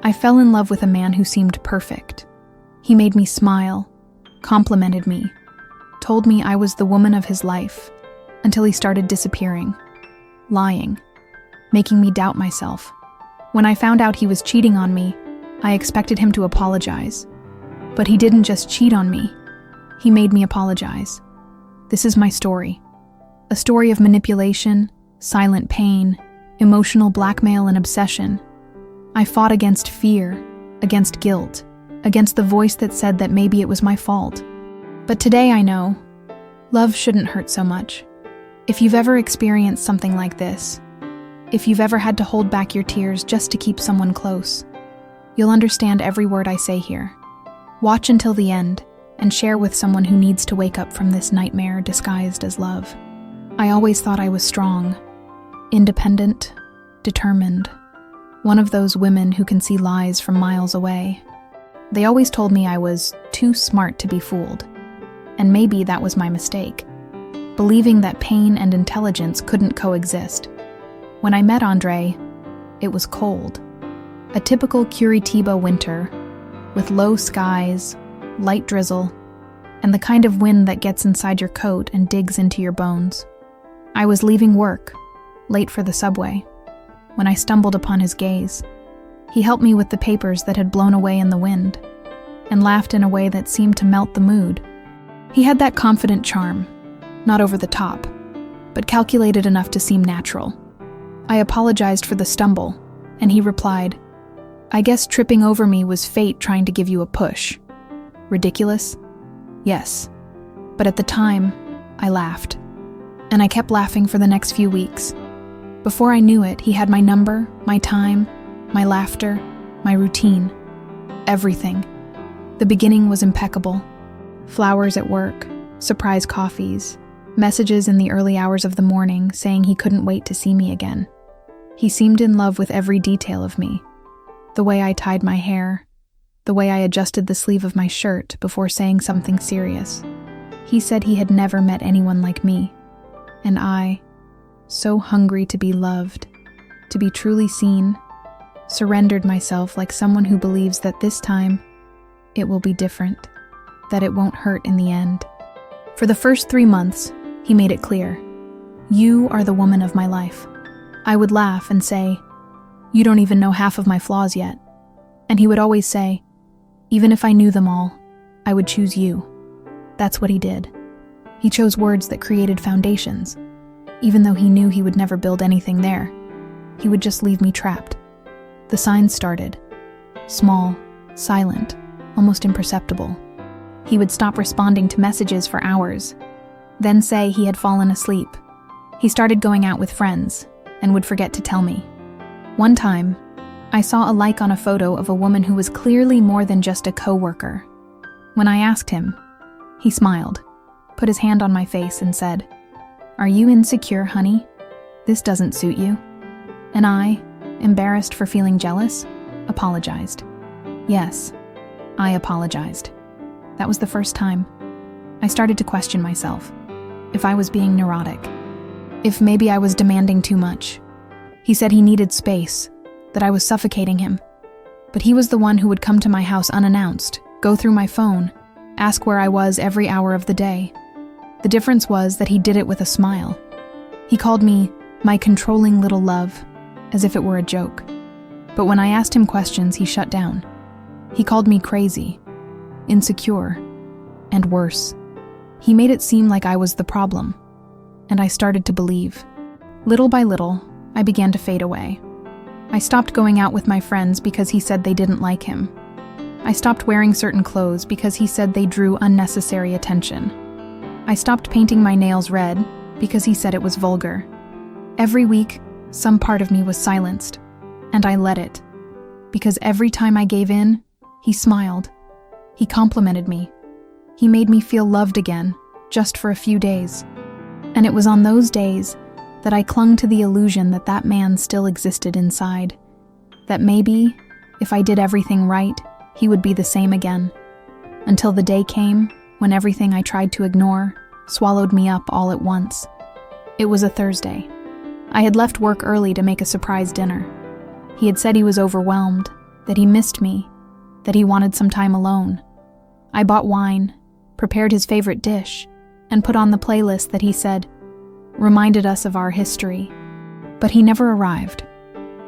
I fell in love with a man who seemed perfect. He made me smile, complimented me, told me I was the woman of his life, until he started disappearing, lying, making me doubt myself. When I found out he was cheating on me, I expected him to apologize. But he didn't just cheat on me, he made me apologize. This is my story. A story of manipulation, silent pain, emotional blackmail and obsession. I fought against fear, against guilt, against the voice that said that maybe it was my fault. But today I know, love shouldn't hurt so much. If you've ever experienced something like this, if you've ever had to hold back your tears just to keep someone close, you'll understand every word I say here. Watch until the end and share with someone who needs to wake up from this nightmare disguised as love. I always thought I was strong, independent, determined, one of those women who can see lies from miles away. They always told me I was too smart to be fooled, and maybe that was my mistake, believing that pain and intelligence couldn't coexist. When I met Andre, it was cold. A typical Curitiba winter, with low skies, light drizzle, and the kind of wind that gets inside your coat and digs into your bones. I was leaving work, late for the subway, when I stumbled upon his gaze. He helped me with the papers that had blown away in the wind, and laughed in a way that seemed to melt the mood. He had that confident charm, not over the top, but calculated enough to seem natural. I apologized for the stumble, and he replied, "I guess tripping over me was fate trying to give you a push." Ridiculous? Yes. But at the time, I laughed. And I kept laughing for the next few weeks. Before I knew it, he had my number, my time, my laughter, my routine. Everything. The beginning was impeccable. Flowers at work, surprise coffees, messages in the early hours of the morning saying he couldn't wait to see me again. He seemed in love with every detail of me. The way I tied my hair, the way I adjusted the sleeve of my shirt before saying something serious. He said he had never met anyone like me. And I, so hungry to be loved, to be truly seen, surrendered myself like someone who believes that this time, it will be different, that it won't hurt in the end. For the first 3 months, he made it clear, "You are the woman of my life." I would laugh and say, "You don't even know half of my flaws yet." And he would always say, "Even if I knew them all, I would choose you." That's what he did. He chose words that created foundations. Even though he knew he would never build anything there, he would just leave me trapped. The signs started. Small, silent, almost imperceptible. He would stop responding to messages for hours, then say he had fallen asleep. He started going out with friends, and would forget to tell me. One time, I saw a like on a photo of a woman who was clearly more than just a coworker. When I asked him, he smiled, put his hand on my face and said, "Are you insecure, honey? This doesn't suit you." And I, embarrassed for feeling jealous, apologized. Yes, I apologized. That was the first time. I started to question myself. If I was being neurotic. If maybe I was demanding too much. He said he needed space, that I was suffocating him. But he was the one who would come to my house unannounced, go through my phone, ask where I was every hour of the day. The difference was that he did it with a smile. He called me my controlling little love, as if it were a joke. But when I asked him questions, he shut down. He called me crazy, insecure, and worse. He made it seem like I was the problem, and I started to believe. Little by little, I began to fade away. I stopped going out with my friends because he said they didn't like him. I stopped wearing certain clothes because he said they drew unnecessary attention. I stopped painting my nails red because he said it was vulgar. Every week, some part of me was silenced, and I let it. Because every time I gave in, he smiled. He complimented me. He made me feel loved again, just for a few days. And it was on those days that I clung to the illusion that that man still existed inside. That maybe, if I did everything right, he would be the same again. Until the day came when everything I tried to ignore swallowed me up all at once. It was a Thursday. I had left work early to make a surprise dinner. He had said he was overwhelmed, that he missed me, that he wanted some time alone. I bought wine, prepared his favorite dish, and put on the playlist that he said reminded us of our history. But he never arrived.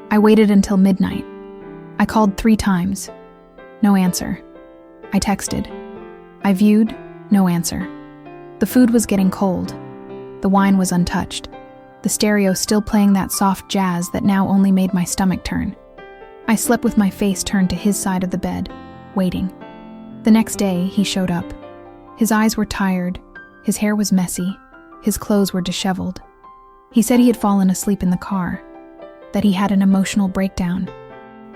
I waited until midnight. I called 3 times. No answer. I texted. I viewed. No answer. The food was getting cold. The wine was untouched. The stereo still playing that soft jazz that now only made my stomach turn. I slept with my face turned to his side of the bed, waiting. The next day, he showed up. His eyes were tired. His hair was messy. His clothes were disheveled. He said he had fallen asleep in the car, that he had an emotional breakdown,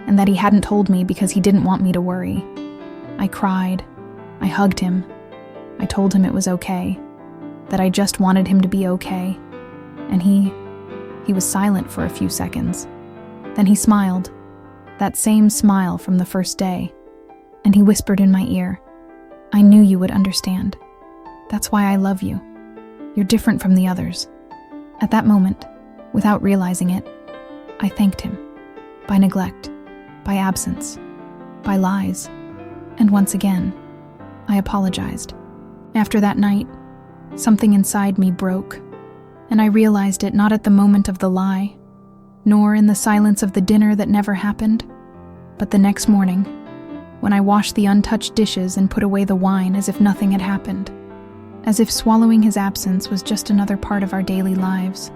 and that he hadn't told me because he didn't want me to worry. I cried. I hugged him. I told him it was okay, that I just wanted him to be okay. And he was silent for a few seconds. Then he smiled, that same smile from the first day, and he whispered in my ear, "I knew you would understand. That's why I love you. You're different from the others." At that moment, without realizing it, I thanked him. By neglect, by absence, by lies, and once again, I apologized. After that night, something inside me broke, and I realized it not at the moment of the lie, nor in the silence of the dinner that never happened, but the next morning, when I washed the untouched dishes and put away the wine as if nothing had happened, as if swallowing his absence was just another part of our daily lives.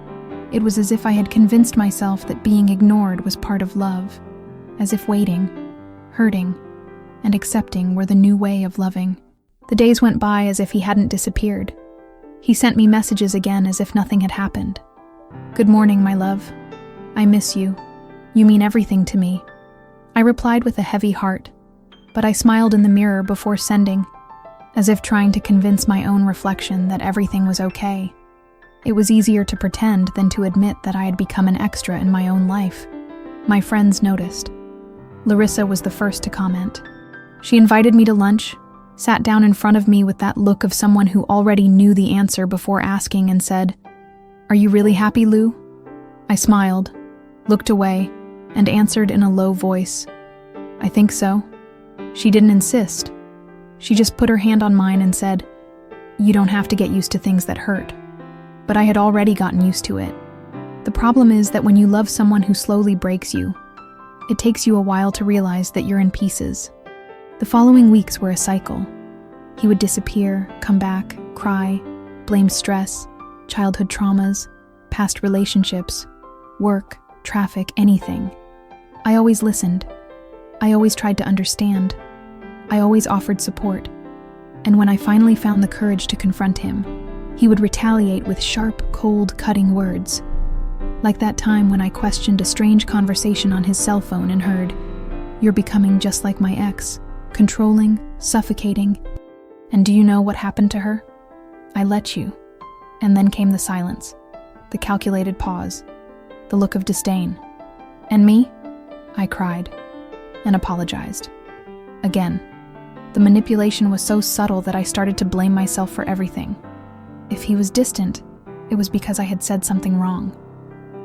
It was as if I had convinced myself that being ignored was part of love, as if waiting, hurting, and accepting were the new way of loving. The days went by as if he hadn't disappeared. He sent me messages again as if nothing had happened. "Good morning, my love. I miss you. You mean everything to me." I replied with a heavy heart, but I smiled in the mirror before sending, as if trying to convince my own reflection that everything was okay. It was easier to pretend than to admit that I had become an extra in my own life. My friends noticed. Larissa was the first to comment. She invited me to lunch, sat down in front of me with that look of someone who already knew the answer before asking and said, "Are you really happy, Lou?" I smiled, looked away, and answered in a low voice, "I think so." She didn't insist. She just put her hand on mine and said, "You don't have to get used to things that hurt." But I had already gotten used to it. The problem is that when you love someone who slowly breaks you, it takes you a while to realize that you're in pieces. The following weeks were a cycle. He would disappear, come back, cry, blame stress, childhood traumas, past relationships, work, traffic, anything. I always listened. I always tried to understand. I always offered support. And when I finally found the courage to confront him, he would retaliate with sharp, cold, cutting words. Like that time when I questioned a strange conversation on his cell phone and heard, "You're becoming just like my ex, controlling, suffocating. And do you know what happened to her? I let you." And then came the silence, the calculated pause, the look of disdain. "And me?" I cried, and apologized. Again, the manipulation was so subtle that I started to blame myself for everything. If he was distant, it was because I had said something wrong.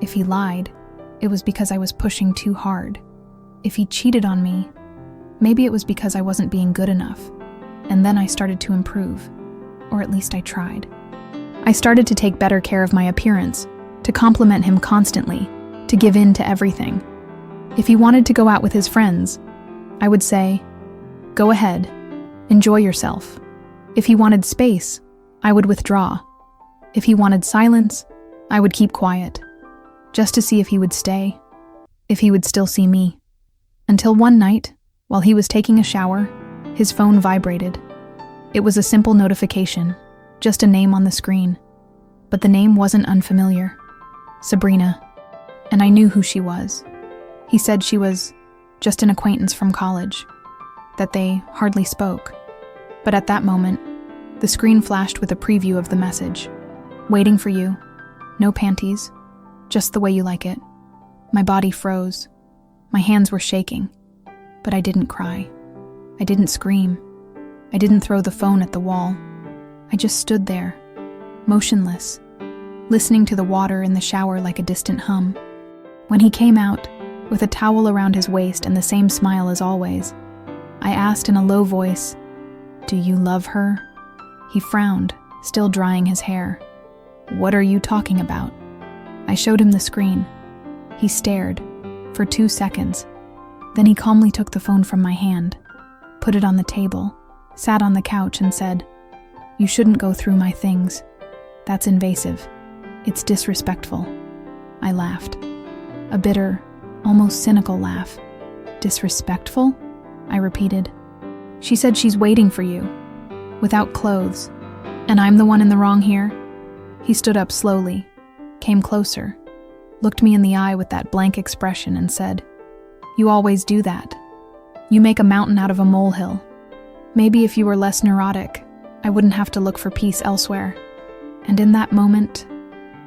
If he lied, it was because I was pushing too hard. If he cheated on me, maybe it was because I wasn't being good enough. And then I started to improve, or at least I tried. I started to take better care of my appearance, to compliment him constantly, to give in to everything. If he wanted to go out with his friends, I would say, "Go ahead, enjoy yourself." If he wanted space, I would withdraw. If he wanted silence, I would keep quiet, just to see if he would stay, if he would still see me. Until one night, while he was taking a shower, his phone vibrated. It was a simple notification, just a name on the screen. But the name wasn't unfamiliar. Sabrina. And I knew who she was. He said she was just an acquaintance from college, that they hardly spoke. But at that moment, the screen flashed with a preview of the message. "Waiting for you. No panties. Just the way you like it." My body froze. My hands were shaking. But I didn't cry. I didn't scream. I didn't throw the phone at the wall. I just stood there, motionless, listening to the water in the shower like a distant hum. When he came out, with a towel around his waist and the same smile as always. I asked in a low voice, "Do you love her?" He frowned, still drying his hair. "What are you talking about?" I showed him the screen. He stared for 2 seconds. Then he calmly took the phone from my hand, put it on the table, sat on the couch and said, "You shouldn't go through my things. That's invasive. It's disrespectful." I laughed. A bitter, almost cynical laugh. "Disrespectful?" I repeated. "She said she's waiting for you, without clothes, and I'm the one in the wrong here?" He stood up slowly, came closer, looked me in the eye with that blank expression and said, "You always do that. You make a mountain out of a molehill. Maybe if you were less neurotic, I wouldn't have to look for peace elsewhere." And in that moment,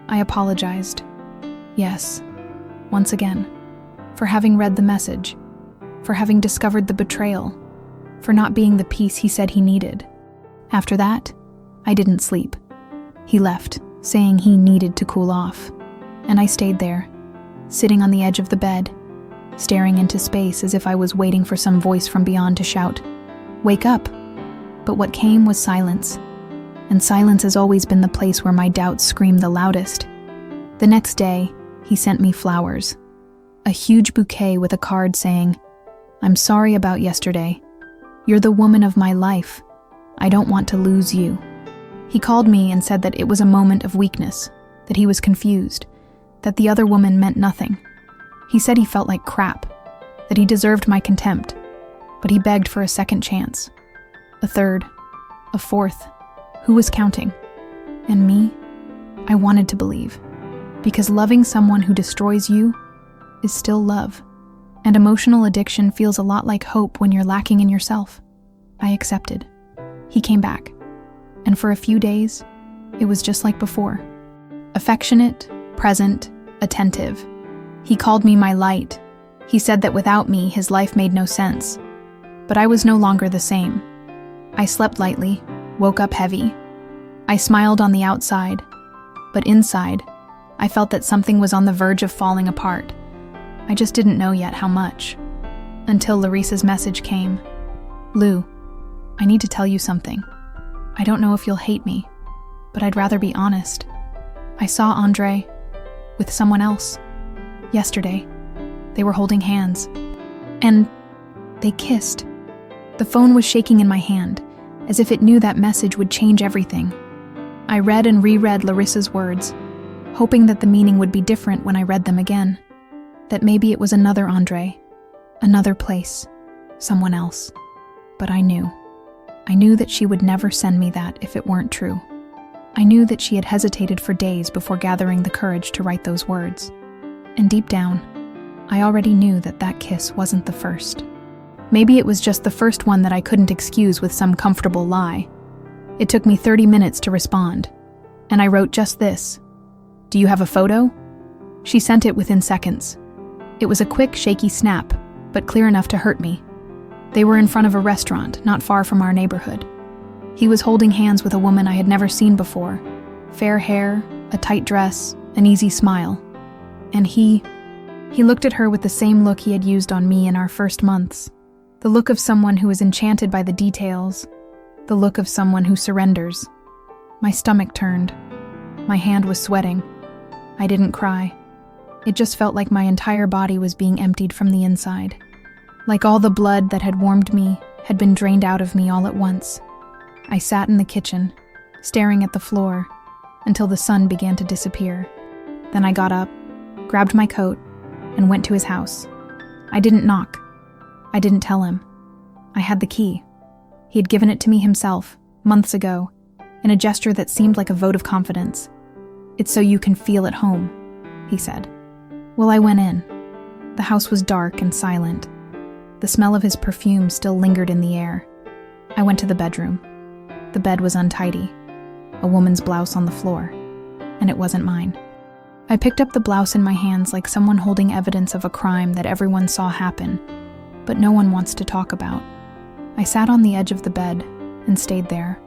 I apologized. Yes, once again, for having read the message, for having discovered the betrayal, for not being the peace he said he needed. After that, I didn't sleep. He left, saying he needed to cool off, and I stayed there, sitting on the edge of the bed, staring into space as if I was waiting for some voice from beyond to shout, "Wake up!" But what came was silence, and silence has always been the place where my doubts scream the loudest. The next day, he sent me flowers, a huge bouquet with a card saying, "I'm sorry about yesterday. You're the woman of my life. I don't want to lose you." He called me and said that it was a moment of weakness, that he was confused, that the other woman meant nothing. He said he felt like crap, that he deserved my contempt, but he begged for a second chance, a third, a fourth. Who was counting? And me? I wanted to believe, because loving someone who destroys you is still love, and emotional addiction feels a lot like hope when you're lacking in yourself. I accepted. He came back, and for a few days, it was just like before. Affectionate, present, attentive. He called me my light. He said that without me, his life made no sense. But I was no longer the same. I slept lightly, woke up heavy. I smiled on the outside, but inside, I felt that something was on the verge of falling apart. I just didn't know yet how much. Until Larissa's message came. "Lou, I need to tell you something. I don't know if you'll hate me, but I'd rather be honest. I saw Andre with someone else yesterday. They were holding hands, and they kissed." The phone was shaking in my hand, as if it knew that message would change everything. I read and reread Larissa's words, hoping that the meaning would be different when I read them again, that maybe it was another Andre, another place, someone else. But I knew. I knew that she would never send me that if it weren't true. I knew that she had hesitated for days before gathering the courage to write those words. And deep down, I already knew that that kiss wasn't the first. Maybe it was just the first one that I couldn't excuse with some comfortable lie. It took me 30 minutes to respond, and I wrote just this: "Do you have a photo?" She sent it within seconds. It was a quick, shaky snap, but clear enough to hurt me. They were in front of a restaurant not far from our neighborhood. He was holding hands with a woman I had never seen before. Fair hair, a tight dress, an easy smile. And he looked at her with the same look he had used on me in our first months. The look of someone who is enchanted by the details. The look of someone who surrenders. My stomach turned. My hand was sweating. I didn't cry. It just felt like my entire body was being emptied from the inside. Like all the blood that had warmed me had been drained out of me all at once. I sat in the kitchen, staring at the floor, until the sun began to disappear. Then I got up, grabbed my coat, and went to his house. I didn't knock. I didn't tell him. I had the key. He had given it to me himself, months ago, in a gesture that seemed like a vote of confidence. "It's so you can feel at home," he said. Well, I went in. The house was dark and silent. The smell of his perfume still lingered in the air. I went to the bedroom. The bed was untidy, a woman's blouse on the floor, and it wasn't mine. I picked up the blouse in my hands like someone holding evidence of a crime that everyone saw happen, but no one wants to talk about. I sat on the edge of the bed and stayed there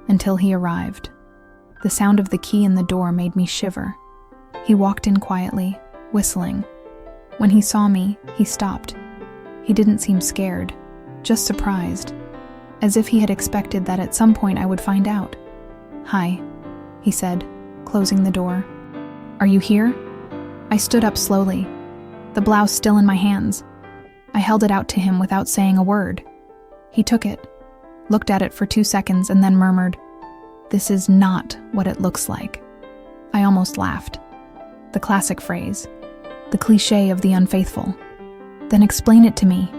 until he arrived. The sound of the key in the door made me shiver. He walked in quietly, whistling. When he saw me, he stopped. He didn't seem scared, just surprised, as if he had expected that at some point I would find out. "Hi," he said, closing the door. "Are you here?" I stood up slowly, the blouse still in my hands. I held it out to him without saying a word. He took it, looked at it for 2 seconds, and then murmured, "This is not what it looks like." I almost laughed. The classic phrase, the cliché of the unfaithful. "Then explain it to me,"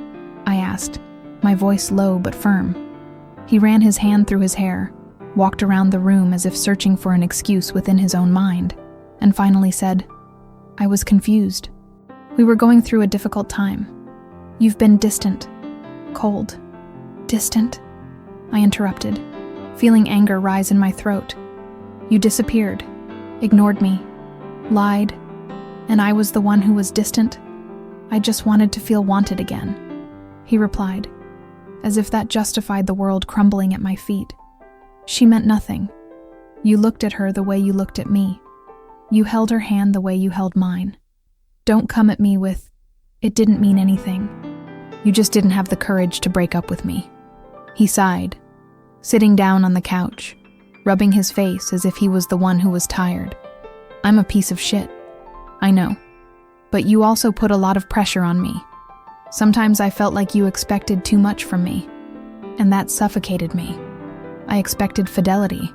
I asked, my voice low but firm. He ran his hand through his hair, walked around the room as if searching for an excuse within his own mind, and finally said, "I was confused. We were going through a difficult time. You've been distant, cold." "Distant?" I interrupted, feeling anger rise in my throat. "You disappeared, ignored me, lied, and I was the one who was distant? I just wanted to feel wanted again," he replied, as if that justified the world crumbling at my feet. "She meant nothing. You looked at her the way you looked at me. You held her hand the way you held mine. Don't come at me with, 'It didn't mean anything.' You just didn't have the courage to break up with me." He sighed, sitting down on the couch, rubbing his face as if he was the one who was tired. "I'm a piece of shit, I know. But you also put a lot of pressure on me. Sometimes I felt like you expected too much from me, and that suffocated me. I expected fidelity.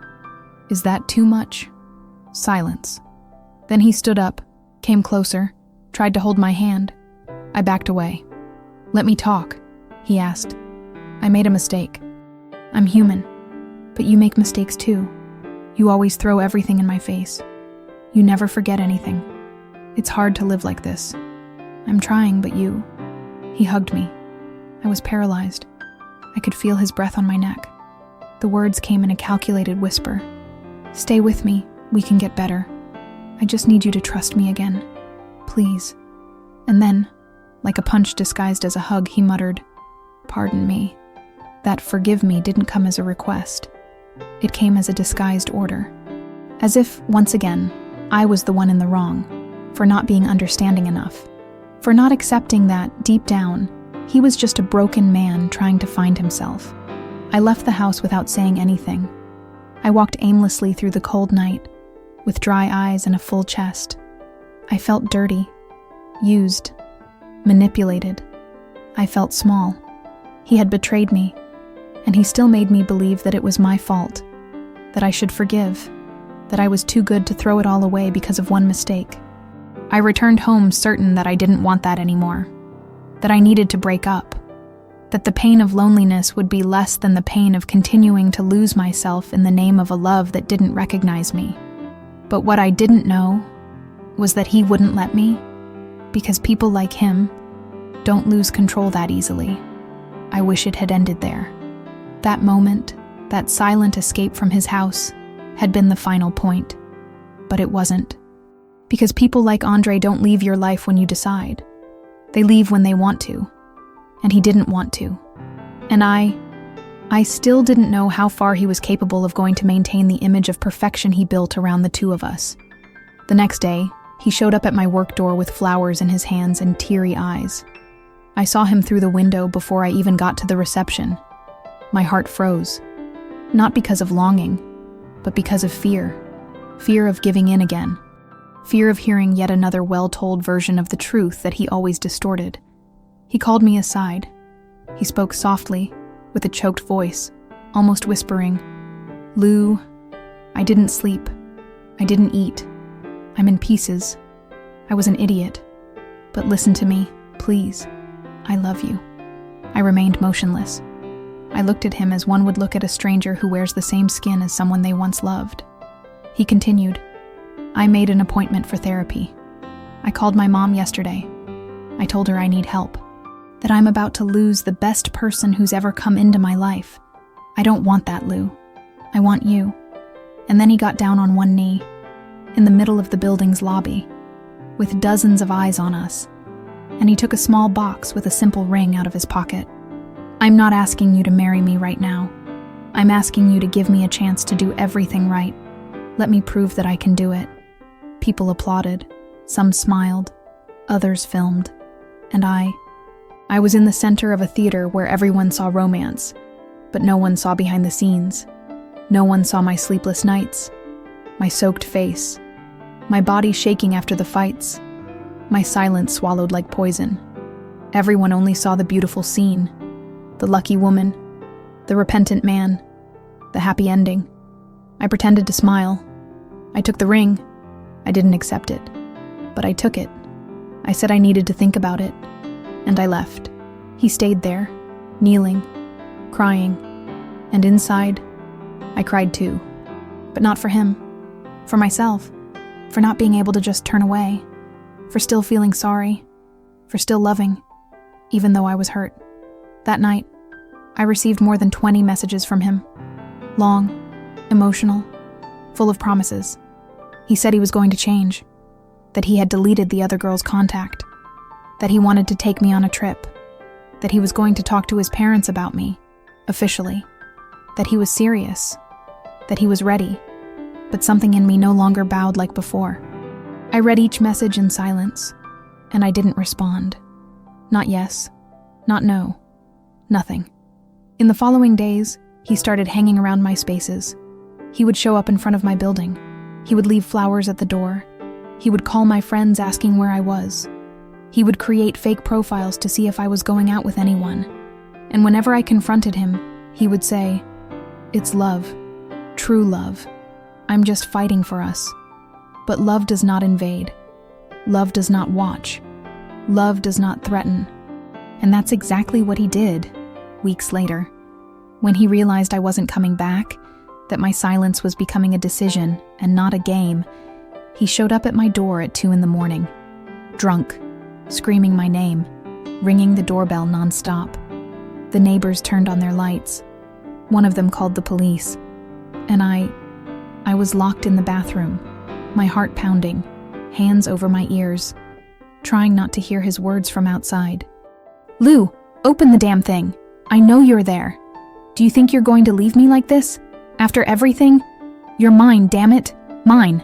Is that too much?" Silence. Then he stood up, came closer, tried to hold my hand. I backed away. "Let me talk," he asked. "I made a mistake. I'm human, but you make mistakes too. You always throw everything in my face. You never forget anything. It's hard to live like this. I'm trying, but you..." He hugged me. I was paralyzed. I could feel his breath on my neck. The words came in a calculated whisper. "Stay with me, we can get better. I just need you to trust me again. Please." And then, like a punch disguised as a hug, he muttered, "Pardon me." That "forgive me" didn't come as a request. It came as a disguised order. As if, once again, I was the one in the wrong, for not being understanding enough, for not accepting that, deep down, he was just a broken man trying to find himself. I left the house without saying anything. I walked aimlessly through the cold night, with dry eyes and a full chest. I felt dirty, used, manipulated. I felt small. He had betrayed me, and he still made me believe that it was my fault, that I should forgive, that I was too good to throw it all away because of one mistake. I returned home certain that I didn't want that anymore, that I needed to break up, that the pain of loneliness would be less than the pain of continuing to lose myself in the name of a love that didn't recognize me. But what I didn't know was that he wouldn't let me, because people like him don't lose control that easily. I wish it had ended there. That moment, that silent escape from his house, had been the final point. But it wasn't. Because people like Andre don't leave your life when you decide. They leave when they want to. And he didn't want to. And I still didn't know how far he was capable of going to maintain the image of perfection he built around the two of us. The next day, he showed up at my work door with flowers in his hands and teary eyes. I saw him through the window before I even got to the reception. My heart froze. Not because of longing, but because of fear. Fear of giving in again. Fear of hearing yet another well-told version of the truth that he always distorted. He called me aside. He spoke softly, with a choked voice, almost whispering, "Lou, I didn't sleep. I didn't eat. I'm in pieces. I was an idiot. But listen to me, please. I love you." I remained motionless. I looked at him as one would look at a stranger who wears the same skin as someone they once loved. He continued, "I made an appointment for therapy. I called my mom yesterday. I told her I need help, that I'm about to lose the best person who's ever come into my life. I don't want that, Lou. I want you." And then he got down on one knee, in the middle of the building's lobby, with dozens of eyes on us, and he took a small box with a simple ring out of his pocket. "I'm not asking you to marry me right now. I'm asking you to give me a chance to do everything right. Let me prove that I can do it." People applauded. Some smiled. Others filmed. And I was in the center of a theater where everyone saw romance, but no one saw behind the scenes. No one saw my sleepless nights, my soaked face, my body shaking after the fights, my silence swallowed like poison. Everyone only saw the beautiful scene, the lucky woman, the repentant man, the happy ending. I pretended to smile. I took the ring. I didn't accept it, but I took it. I said I needed to think about it, and I left. He stayed there, kneeling, crying, and inside, I cried too. But not for him, for myself, for not being able to just turn away, for still feeling sorry, for still loving, even though I was hurt. That night, I received more than 20 messages from him. Long, emotional, full of promises. He said he was going to change, that he had deleted the other girl's contact, that he wanted to take me on a trip, that he was going to talk to his parents about me, officially, that he was serious, that he was ready, but something in me no longer bowed like before. I read each message in silence, and I didn't respond. Not yes, not no, nothing. In the following days, he started hanging around my spaces. He would show up in front of my building. He would leave flowers at the door. He would call my friends asking where I was. He would create fake profiles to see if I was going out with anyone. And whenever I confronted him, he would say, "It's love, true love. I'm just fighting for us." But love does not invade. Love does not watch. Love does not threaten. And that's exactly what he did, weeks later. When he realized I wasn't coming back, that my silence was becoming a decision and not a game, he showed up at my door at 2 a.m, drunk, screaming my name, ringing the doorbell nonstop. The neighbors turned on their lights. One of them called the police. And I was locked in the bathroom, my heart pounding, hands over my ears, trying not to hear his words from outside. "Lou, open the damn thing. I know you're there. Do you think you're going to leave me like this? After everything? You're mine, damn it. Mine."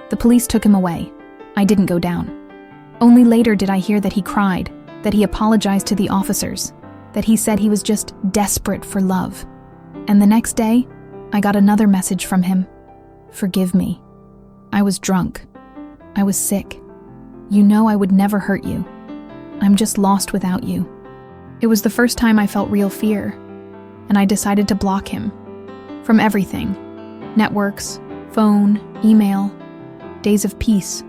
The police took him away. I didn't go down. Only later did I hear that he cried, that he apologized to the officers, that he said he was just desperate for love. And the next day, I got another message from him. "Forgive me. I was drunk. I was sick. You know I would never hurt you. I'm just lost without you." It was the first time I felt real fear, and I decided to block him. From everything. Networks, phone, email, days of peace,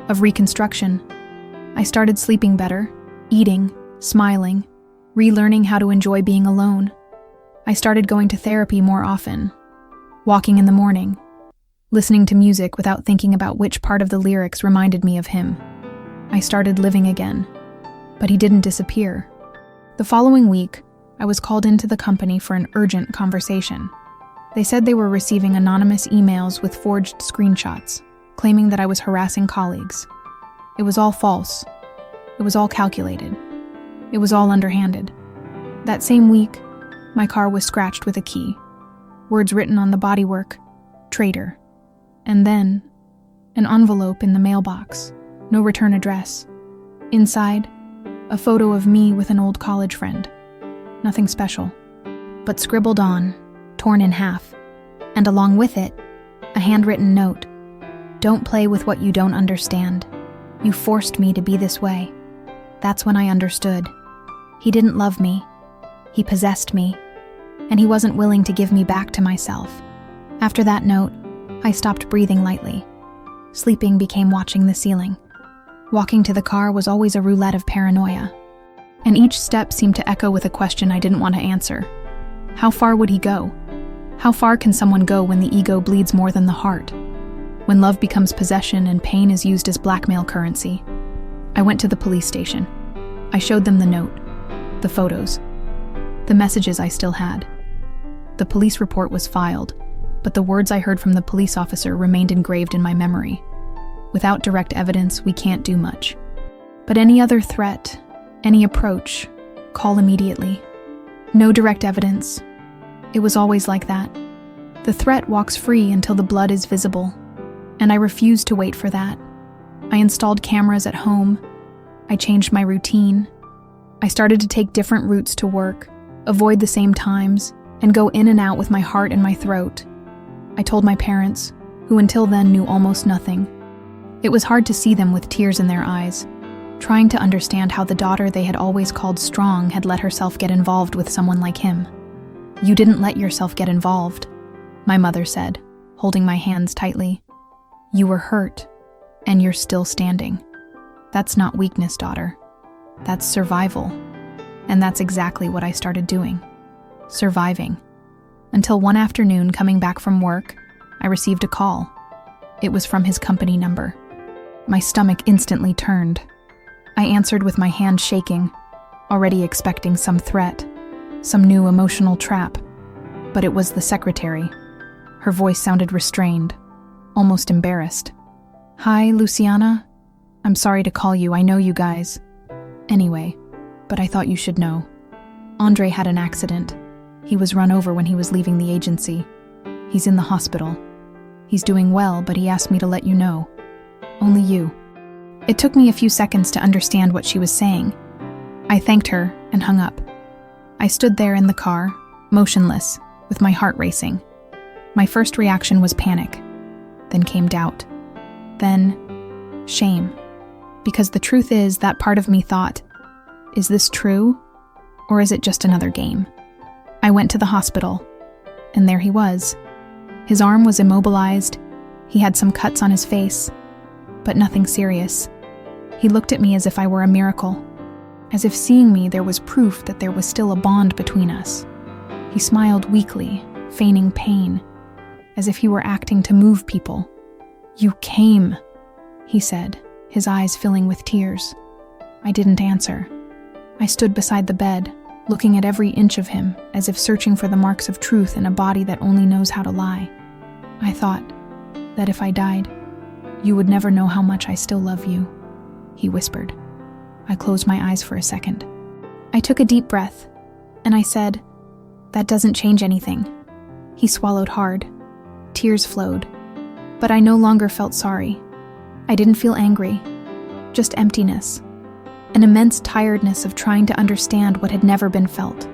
of reconstruction. I started sleeping better, eating, smiling, relearning how to enjoy being alone. I started going to therapy more often, walking in the morning, listening to music without thinking about which part of the lyrics reminded me of him. I started living again, but he didn't disappear. The following week, I was called into the company for an urgent conversation. They said they were receiving anonymous emails with forged screenshots, claiming that I was harassing colleagues. It was all false. It was all calculated. It was all underhanded. That same week, my car was scratched with a key. Words written on the bodywork, "Traitor." And then, an envelope in the mailbox, no return address. Inside, a photo of me with an old college friend. Nothing special, but scribbled on, torn in half, and along with it, a handwritten note. "Don't play with what you don't understand. You forced me to be this way." That's when I understood. He didn't love me. He possessed me, and he wasn't willing to give me back to myself. After that note, I stopped breathing lightly. Sleeping became watching the ceiling. Walking to the car was always a roulette of paranoia, and each step seemed to echo with a question I didn't want to answer. How far would he go? How far can someone go when the ego bleeds more than the heart? When love becomes possession and pain is used as blackmail currency? I went to the police station. I showed them the note, the photos, the messages I still had. The police report was filed, but the words I heard from the police officer remained engraved in my memory. Without direct evidence, we can't do much. But any other threat, any approach, call immediately. No direct evidence. It was always like that. The threat walks free until the blood is visible, and I refused to wait for that. I installed cameras at home, I changed my routine. I started to take different routes to work, avoid the same times, and go in and out with my heart in my throat. I told my parents, who until then knew almost nothing. It was hard to see them with tears in their eyes, trying to understand how the daughter they had always called strong had let herself get involved with someone like him. "You didn't let yourself get involved," my mother said, holding my hands tightly. "You were hurt, and you're still standing. That's not weakness, daughter. That's survival." And that's exactly what I started doing. Surviving. Until one afternoon, coming back from work, I received a call. It was from his company number. My stomach instantly turned. I answered with my hand shaking, already expecting some threat, some new emotional trap. But it was the secretary. Her voice sounded restrained, almost embarrassed. "Hi, Luciana. I'm sorry to call you, I know you guys. Anyway, but I thought you should know. Andre had an accident. He was run over when he was leaving the agency. He's in the hospital. He's doing well, but he asked me to let you know. Only you." It took me a few seconds to understand what she was saying. I thanked her and hung up. I stood there in the car, motionless, with my heart racing. My first reaction was panic. Then came doubt. Then shame. Because the truth is, that part of me thought, is this true? Or is it just another game? I went to the hospital, and there he was. His arm was immobilized. He had some cuts on his face, but nothing serious. He looked at me as if I were a miracle, as if seeing me there was proof that there was still a bond between us. He smiled weakly, feigning pain, as if he were acting to move people. "You came," he said, his eyes filling with tears. I didn't answer. I stood beside the bed, looking at every inch of him, as if searching for the marks of truth in a body that only knows how to lie. I thought that if I died, you would never know how much I still love you, he whispered. I closed my eyes for a second. I took a deep breath, and I said, "That doesn't change anything." He swallowed hard. Tears flowed, but I no longer felt sorry. I didn't feel angry, just emptiness, an immense tiredness of trying to understand what had never been felt.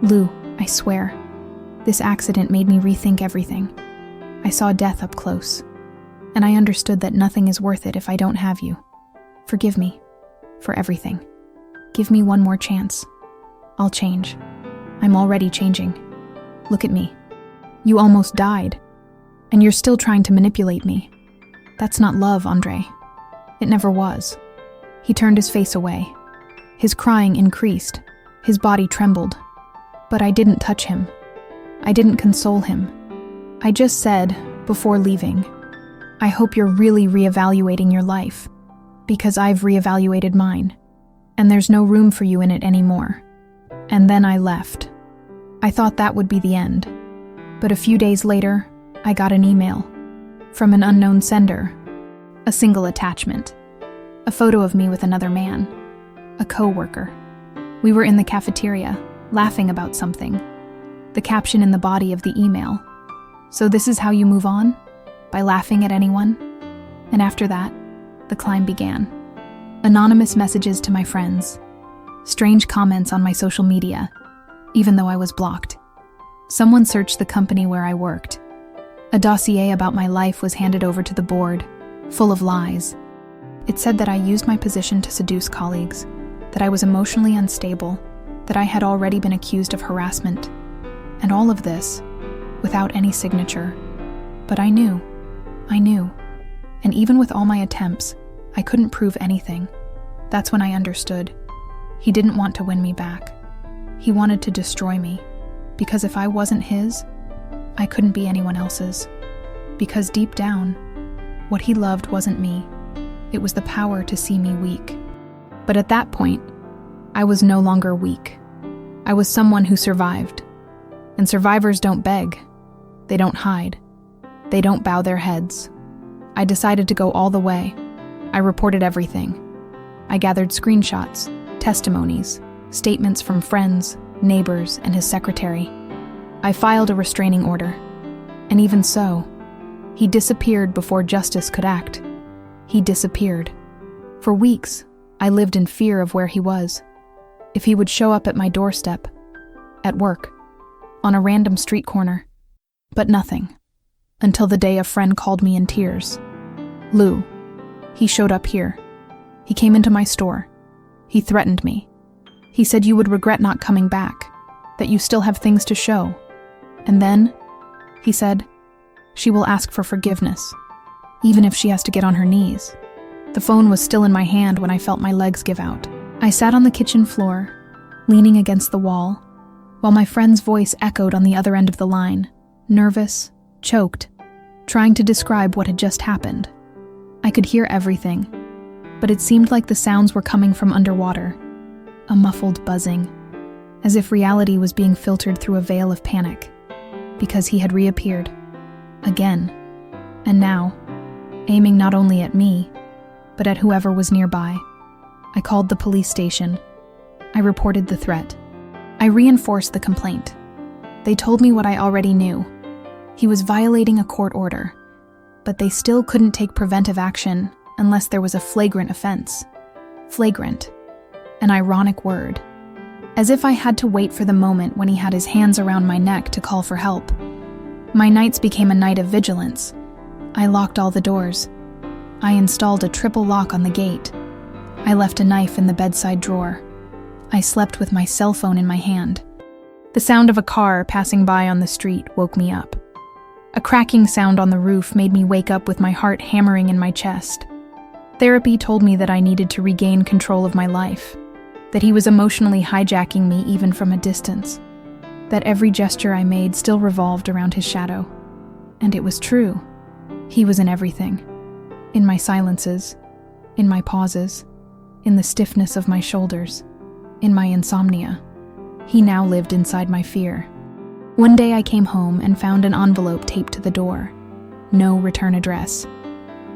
"Lou, I swear, this accident made me rethink everything. I saw death up close, and I understood that nothing is worth it if I don't have you. Forgive me for everything. Give me one more chance. I'll change. I'm already changing. Look at me. You almost died, and you're still trying to manipulate me. That's not love, Andre. It never was." He turned his face away. His crying increased. His body trembled. But I didn't touch him. I didn't console him. I just said, before leaving, "I hope you're really reevaluating your life, because I've reevaluated mine, and there's no room for you in it anymore." And then I left. I thought that would be the end. But a few days later, I got an email from an unknown sender, a single attachment, a photo of me with another man, a co-worker. We were in the cafeteria, laughing about something. The caption in the body of the email, "So this is how you move on? By laughing at anyone?" And after that, the climb began. Anonymous messages to my friends, strange comments on my social media, even though I was blocked. Someone searched the company where I worked. A dossier about my life was handed over to the board, full of lies. It said that I used my position to seduce colleagues, that I was emotionally unstable, that I had already been accused of harassment, and all of this without any signature. But I knew, and even with all my attempts, I couldn't prove anything. That's when I understood. He didn't want to win me back. He wanted to destroy me, because if I wasn't his, I couldn't be anyone else's. Because deep down, what he loved wasn't me. It was the power to see me weak. But at that point, I was no longer weak. I was someone who survived. And survivors don't beg. They don't hide. They don't bow their heads. I decided to go all the way. I reported everything. I gathered screenshots, testimonies, statements from friends, neighbors, and his secretary. I filed a restraining order. And even so, he disappeared before justice could act. He disappeared. For weeks, I lived in fear of where he was. If he would show up at my doorstep, at work, on a random street corner. But nothing. Until the day a friend called me in tears. Lou. He showed up here. He came into my store. He threatened me. He said you would regret not coming back, that you still have things to show. And then, he said, she will ask for forgiveness, even if she has to get on her knees. The phone was still in my hand when I felt my legs give out. I sat on the kitchen floor, leaning against the wall, while my friend's voice echoed on the other end of the line, nervous, choked, trying to describe what had just happened. I could hear everything, but it seemed like the sounds were coming from underwater, a muffled buzzing, as if reality was being filtered through a veil of panic, because he had reappeared, again, and now, aiming not only at me, but at whoever was nearby. I called the police station. I reported the threat. I reinforced the complaint. They told me what I already knew. He was violating a court order, but they still couldn't take preventive action unless there was a flagrant offense. Flagrant. An ironic word. As if I had to wait for the moment when he had his hands around my neck to call for help. My nights became a night of vigilance. I locked all the doors. I installed a triple lock on the gate. I left a knife in the bedside drawer. I slept with my cell phone in my hand. The sound of a car passing by on the street woke me up. A cracking sound on the roof made me wake up with my heart hammering in my chest. Therapy told me that I needed to regain control of my life, that he was emotionally hijacking me even from a distance, that every gesture I made still revolved around his shadow. And it was true. He was in everything. In my silences, in my pauses, in the stiffness of my shoulders, in my insomnia. He now lived inside my fear. One day I came home and found an envelope taped to the door. No return address.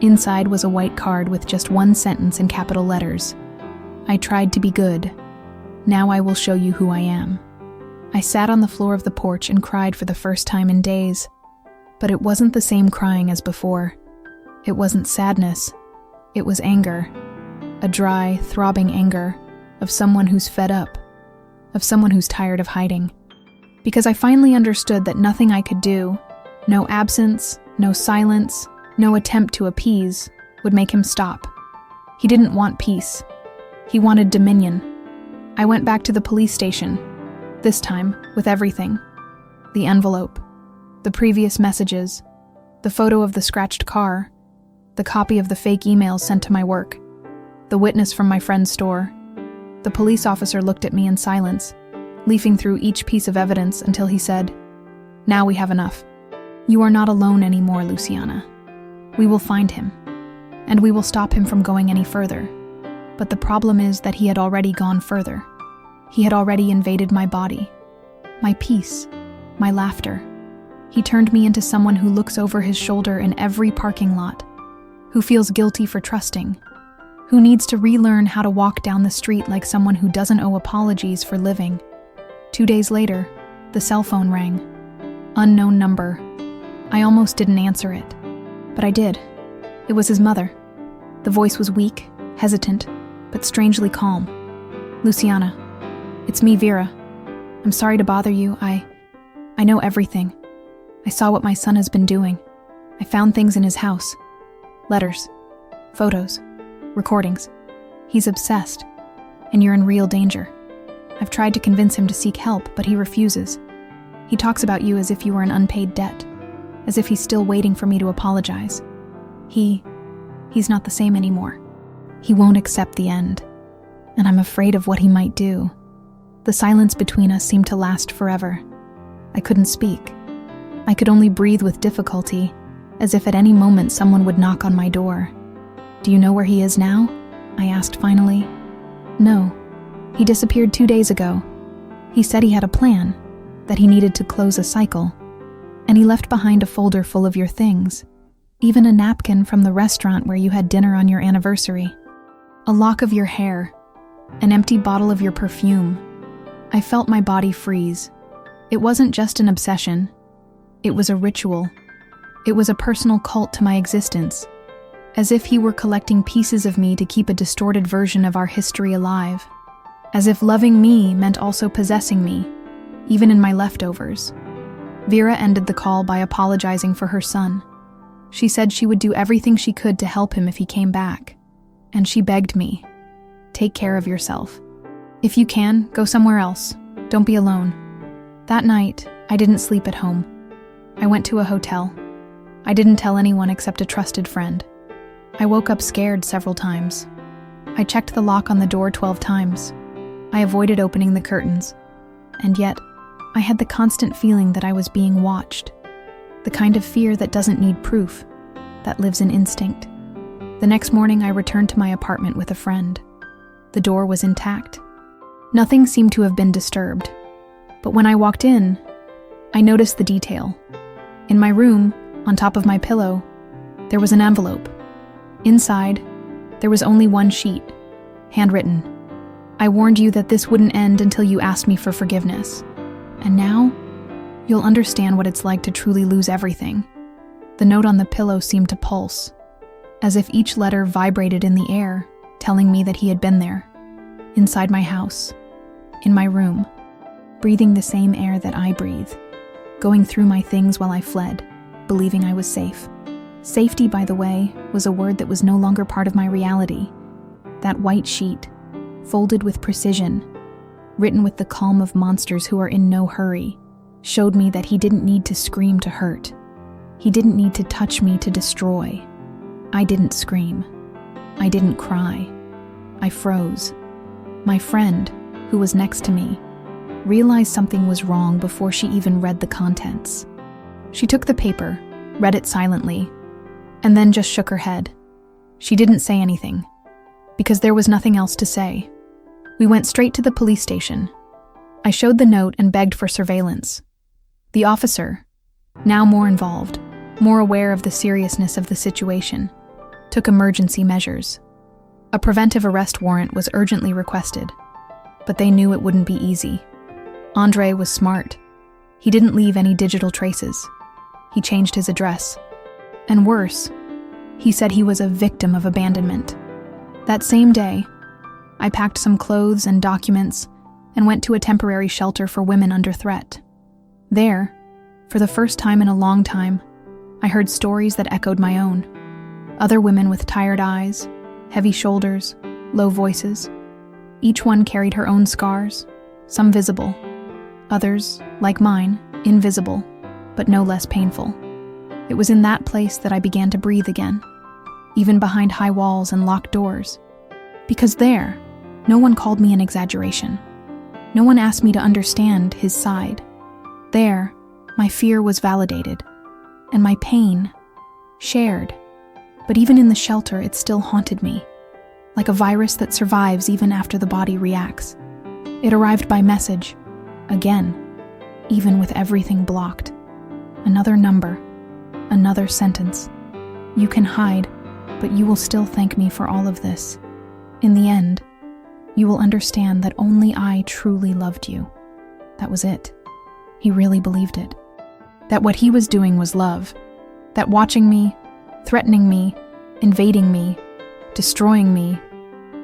Inside was a white card with just one sentence in capital letters. I tried to be good. Now I will show you who I am. I sat on the floor of the porch and cried for the first time in days. But it wasn't the same crying as before. It wasn't sadness. It was anger. A dry, throbbing anger of someone who's fed up, of someone who's tired of hiding. Because I finally understood that nothing I could do, no absence, no silence, no attempt to appease, would make him stop. He didn't want peace. He wanted dominion. I went back to the police station, this time with everything. The envelope, the previous messages, the photo of the scratched car, the copy of the fake emails sent to my work, the witness from my friend's store. The police officer looked at me in silence, leafing through each piece of evidence until he said, "Now we have enough. You are not alone anymore, Luciana. We will find him, and we will stop him from going any further." But the problem is that he had already gone further. He had already invaded my body, my peace, my laughter. He turned me into someone who looks over his shoulder in every parking lot, who feels guilty for trusting, who needs to relearn how to walk down the street like someone who doesn't owe apologies for living. 2 days later, the cell phone rang. Unknown number. I almost didn't answer it, but I did. It was his mother. The voice was weak, hesitant, but strangely calm. "Luciana, it's me, Vera. I'm sorry to bother you. I know everything. I saw what my son has been doing. I found things in his house. Letters, photos, recordings. He's obsessed, and you're in real danger. I've tried to convince him to seek help, but he refuses. He talks about you as if you were an unpaid debt, as if he's still waiting for me to apologize. He's not the same anymore. He won't accept the end, and I'm afraid of what he might do." The silence between us seemed to last forever. I couldn't speak. I could only breathe with difficulty, as if at any moment someone would knock on my door. "Do you know where he is now?" I asked finally. "No. He disappeared 2 days ago. He said he had a plan, that he needed to close a cycle, and he left behind a folder full of your things, even a napkin from the restaurant where you had dinner on your anniversary, a lock of your hair, an empty bottle of your perfume." I felt my body freeze. It wasn't just an obsession. It was a ritual. It was a personal cult to my existence, as if he were collecting pieces of me to keep a distorted version of our history alive, as if loving me meant also possessing me, even in my leftovers. Vera ended the call by apologizing for her son. She said she would do everything she could to help him if he came back, and she begged me, "Take care of yourself. If you can, go somewhere else. Don't be alone." That night, I didn't sleep at home. I went to a hotel. I didn't tell anyone except a trusted friend. I woke up scared several times. I checked the lock on the door 12 times. I avoided opening the curtains. And yet, I had the constant feeling that I was being watched. The kind of fear that doesn't need proof, that lives in instinct. The next morning, I returned to my apartment with a friend. The door was intact. Nothing seemed to have been disturbed. But when I walked in, I noticed the detail. In my room, on top of my pillow, there was an envelope. Inside, there was only one sheet, handwritten. "I warned you that this wouldn't end until you asked me for forgiveness. And now, you'll understand what it's like to truly lose everything." The note on the pillow seemed to pulse, as if each letter vibrated in the air, telling me that he had been there, inside my house, in my room, breathing the same air that I breathe, going through my things while I fled, believing I was safe. Safety, by the way, was a word that was no longer part of my reality. That white sheet, folded with precision, written with the calm of monsters who are in no hurry, showed me that he didn't need to scream to hurt. He didn't need to touch me to destroy. I didn't scream. I didn't cry. I froze. My friend, who was next to me, realized something was wrong before she even read the contents. She took the paper, read it silently, and then just shook her head. She didn't say anything, because there was nothing else to say. We went straight to the police station. I showed the note and begged for surveillance. The officer, now more involved, more aware of the seriousness of the situation, took emergency measures. A preventive arrest warrant was urgently requested, but they knew it wouldn't be easy. Andre was smart. He didn't leave any digital traces. He changed his address. And worse, he said he was a victim of abandonment. That same day, I packed some clothes and documents and went to a temporary shelter for women under threat. There, for the first time in a long time, I heard stories that echoed my own. Other women with tired eyes, heavy shoulders, low voices. Each one carried her own scars, some visible. Others, like mine, invisible, but no less painful. It was in that place that I began to breathe again, even behind high walls and locked doors. Because there, no one called me an exaggeration. No one asked me to understand his side. There, my fear was validated, and my pain shared. But even in the shelter, it still haunted me, like a virus that survives even after the body reacts. It arrived by message, again, even with everything blocked. Another number, another sentence. "You can hide, but you will still thank me for all of this. In the end, you will understand that only I truly loved you." That was it. He really believed it. That what he was doing was love. That watching me, threatening me, invading me, destroying me,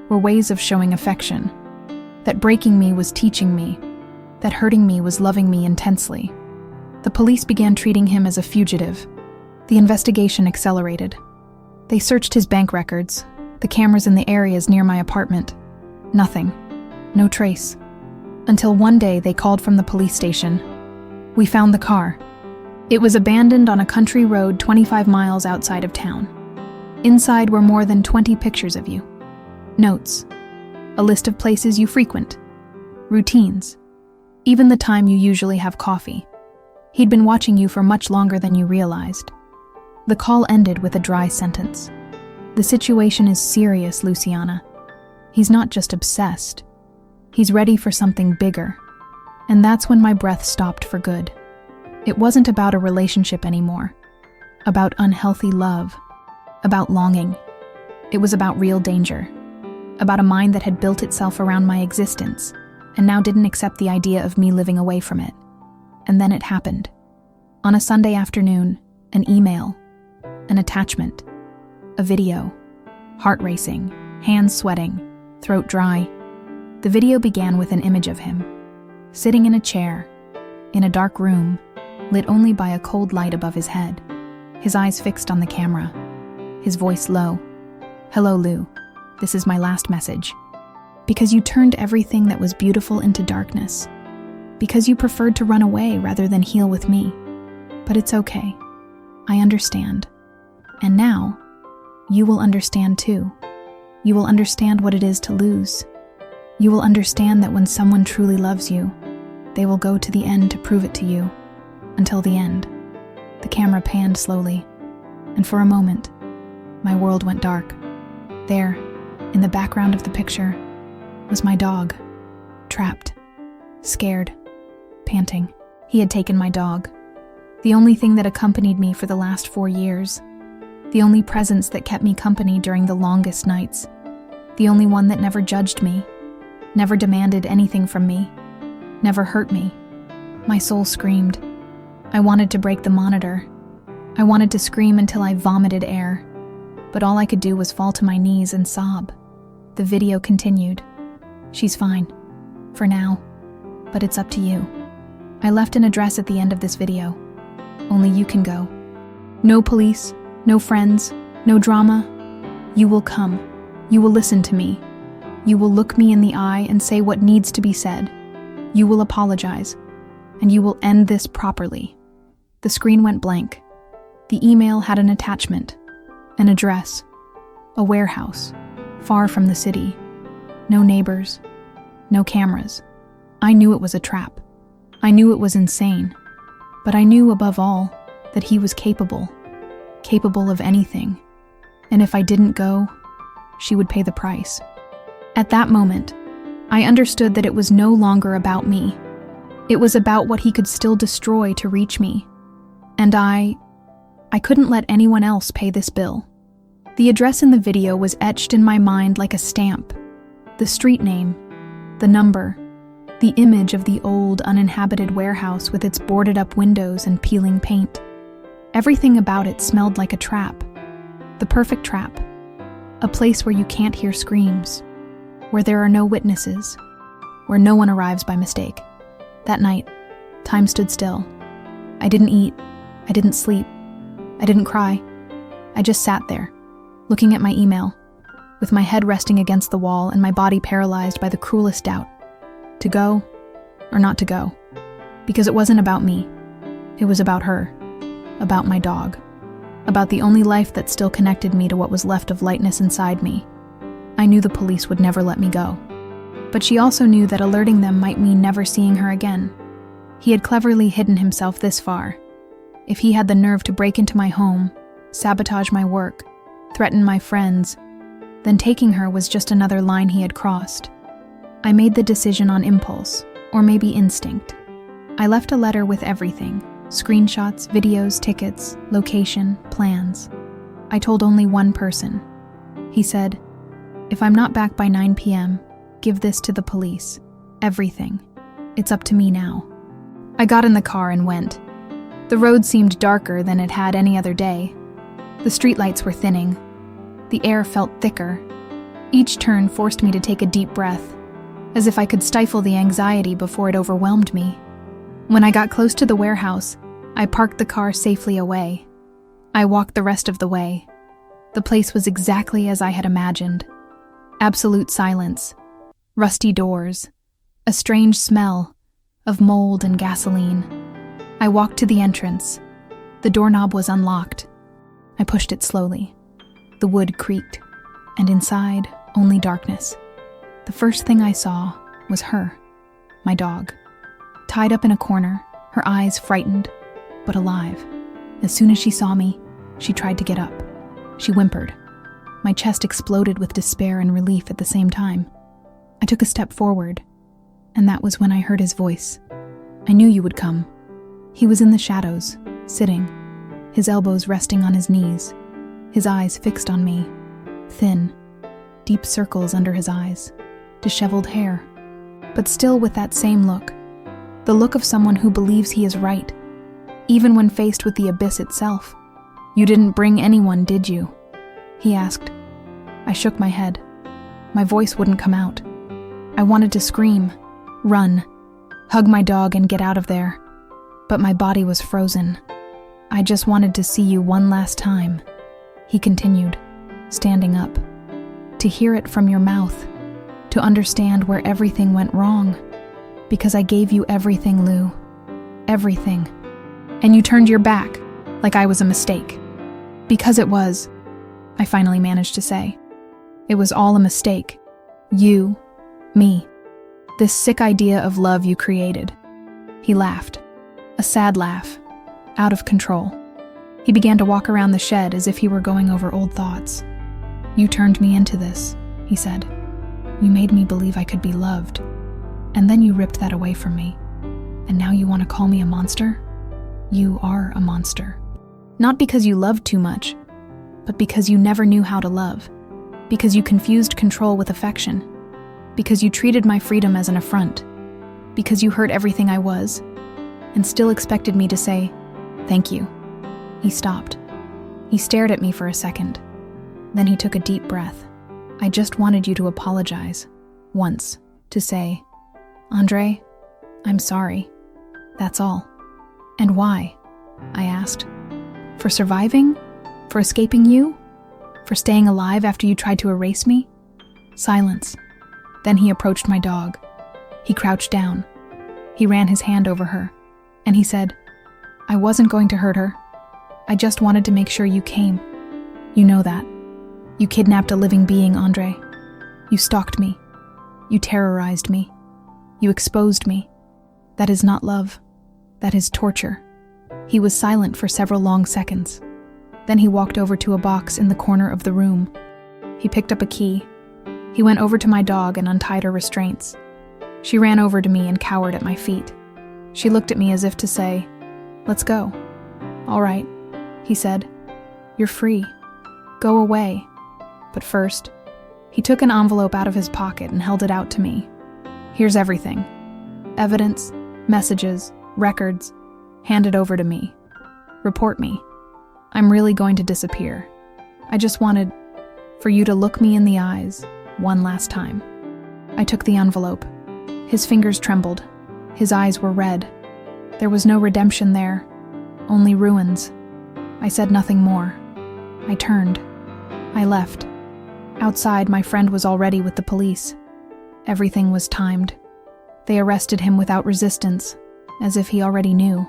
were ways of showing affection. That breaking me was teaching me. That hurting me was loving me intensely. The police began treating him as a fugitive. The investigation accelerated. They searched his bank records, the cameras in the areas near my apartment. Nothing. No trace. Until one day they called from the police station. We found the car. It was abandoned on a country road 25 miles outside of town. Inside were more than 20 pictures of you. Notes. A list of places you frequent. Routines. Even the time you usually have coffee. He'd been watching you for much longer than you realized. The call ended with a dry sentence. "The situation is serious, Luciana. He's not just obsessed. He's ready for something bigger." And that's when my breath stopped for good. It wasn't about a relationship anymore. About unhealthy love. About longing. It was about real danger. About a mind that had built itself around my existence, and now didn't accept the idea of me living away from it. And then it happened. On a Sunday afternoon, an email, an attachment. A video. Heart racing, hands sweating, throat dry. The video began with an image of him, sitting in a chair, in a dark room, lit only by a cold light above his head, his eyes fixed on the camera, his voice low. "Hello, Lou. This is my last message. Because you turned everything that was beautiful into darkness. Because you preferred to run away rather than heal with me. But it's okay. I understand. And now, you will understand too. You will understand what it is to lose. You will understand that when someone truly loves you, they will go to the end to prove it to you. Until the end." The camera panned slowly, and for a moment, my world went dark. There, in the background of the picture, was my dog, trapped, scared, panting. He had taken my dog, the only thing that accompanied me for the last 4 years, the only presence that kept me company during the longest nights, the only one that never judged me, never demanded anything from me, never hurt me. My soul screamed. I wanted to break the monitor. I wanted to scream until I vomited air, but all I could do was fall to my knees and sob. The video continued. "She's fine. For now. But it's up to you. I left an address at the end of this video. Only you can go. No police, no friends, no drama. You will come. You will listen to me. You will look me in the eye and say what needs to be said. You will apologize. And you will end this properly." The screen went blank. The email had an attachment, an address, a warehouse, far from the city. No neighbors, no cameras. I knew it was a trap. I knew it was insane. But I knew above all that he was capable of anything. And if I didn't go, she would pay the price. At that moment, I understood that it was no longer about me. It was about what he could still destroy to reach me. And I couldn't let anyone else pay this bill. The address in the video was etched in my mind like a stamp. The street name, the number, the image of the old, uninhabited warehouse with its boarded-up windows and peeling paint. Everything about it smelled like a trap. The perfect trap. A place where you can't hear screams, where there are no witnesses, where no one arrives by mistake. That night, time stood still. I didn't eat. I didn't sleep. I didn't cry. I just sat there, looking at my email, with my head resting against the wall and my body paralyzed by the cruelest doubt. To go or not to go. Because it wasn't about me. It was about her. About my dog. About the only life that still connected me to what was left of lightness inside me. I knew the police would never let me go. But she also knew that alerting them might mean never seeing her again. He had cleverly hidden himself this far. If he had the nerve to break into my home, sabotage my work, threaten my friends, then taking her was just another line he had crossed. I made the decision on impulse, or maybe instinct. I left a letter with everything: screenshots, videos, tickets, location, plans. I told only one person. He said, "If I'm not back by 9 p.m., give this to the police. Everything. It's up to me now." I got in the car and went. The road seemed darker than it had any other day. The streetlights were thinning. The air felt thicker. Each turn forced me to take a deep breath, as if I could stifle the anxiety before it overwhelmed me. When I got close to the warehouse, I parked the car safely away. I walked the rest of the way. The place was exactly as I had imagined. Absolute silence, rusty doors, a strange smell of mold and gasoline. I walked to the entrance. The doorknob was unlocked. I pushed it slowly. The wood creaked, and inside, only darkness. The first thing I saw was her, my dog, tied up in a corner, her eyes frightened, but alive. As soon as she saw me, she tried to get up. She whimpered. My chest exploded with despair and relief at the same time. I took a step forward, and that was when I heard his voice. "I knew you would come." He was in the shadows, sitting, his elbows resting on his knees, his eyes fixed on me, thin, deep circles under his eyes, disheveled hair, but still with that same look, the look of someone who believes he is right, even when faced with the abyss itself. "You didn't bring anyone, did you?" he asked. I shook my head. My voice wouldn't come out. I wanted to scream, run, hug my dog and get out of there. But my body was frozen. I just wanted to see you one last time, he continued, standing up. To hear it from your mouth, to understand where everything went wrong. Because I gave you everything, Lou. Everything. And you turned your back, like I was a mistake. Because it was, I finally managed to say. It was all a mistake. You, me, this sick idea of love you created. He laughed, a sad laugh, out of control. He began to walk around the shed as if he were going over old thoughts. You turned me into this, he said. You made me believe I could be loved. And then you ripped that away from me. And now you want to call me a monster? You are a monster. Not because you loved too much, but because you never knew how to love. Because you confused control with affection. Because you treated my freedom as an affront. Because you hurt everything I was, and still expected me to say, thank you. He stopped. He stared at me for a second. Then he took a deep breath. I just wanted you to apologize. Once. To say, Andre, I'm sorry. That's all. And why? I asked. For surviving? For escaping you? For staying alive after you tried to erase me? Silence. Then he approached my dog. He crouched down. He ran his hand over her. And he said, I wasn't going to hurt her. I just wanted to make sure you came. You know that. You kidnapped a living being, Andre. You stalked me. You terrorized me. You exposed me. That is not love. That is torture. He was silent for several long seconds. Then he walked over to a box in the corner of the room. He picked up a key. He went over to my dog and untied her restraints. She ran over to me and cowered at my feet. She looked at me as if to say, let's go. All right, he said. You're free. Go away. But first, he took an envelope out of his pocket and held it out to me. Here's everything. Evidence, messages, records. Hand it over to me. Report me. I'm really going to disappear. I just wanted for you to look me in the eyes one last time. I took the envelope. His fingers trembled. His eyes were red. There was no redemption there, only ruins. I said nothing more. I turned. I left. Outside, my friend was already with the police. Everything was timed. They arrested him without resistance, as if he already knew.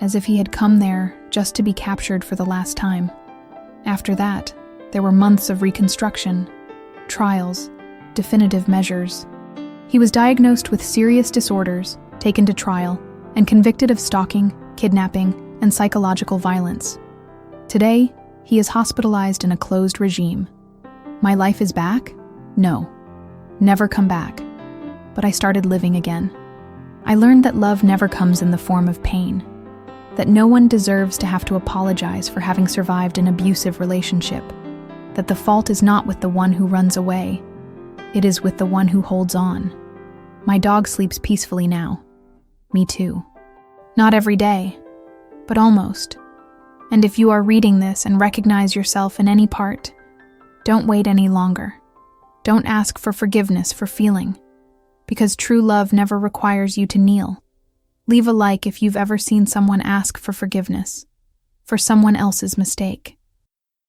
As if he had come there just to be captured for the last time. After that, there were months of reconstruction, trials, definitive measures. He was diagnosed with serious disorders, taken to trial, and convicted of stalking, kidnapping, and psychological violence. Today, he is hospitalized in a closed regime. My life is back? No. Never come back. But I started living again. I learned that love never comes in the form of pain. That no one deserves to have to apologize for having survived an abusive relationship. That the fault is not with the one who runs away. It is with the one who holds on. My dog sleeps peacefully now. Me too. Not every day, but almost. And if you are reading this and recognize yourself in any part, don't wait any longer. Don't ask for forgiveness for feeling, because true love never requires you to kneel. Leave a like if you've ever seen someone ask for forgiveness for someone else's mistake.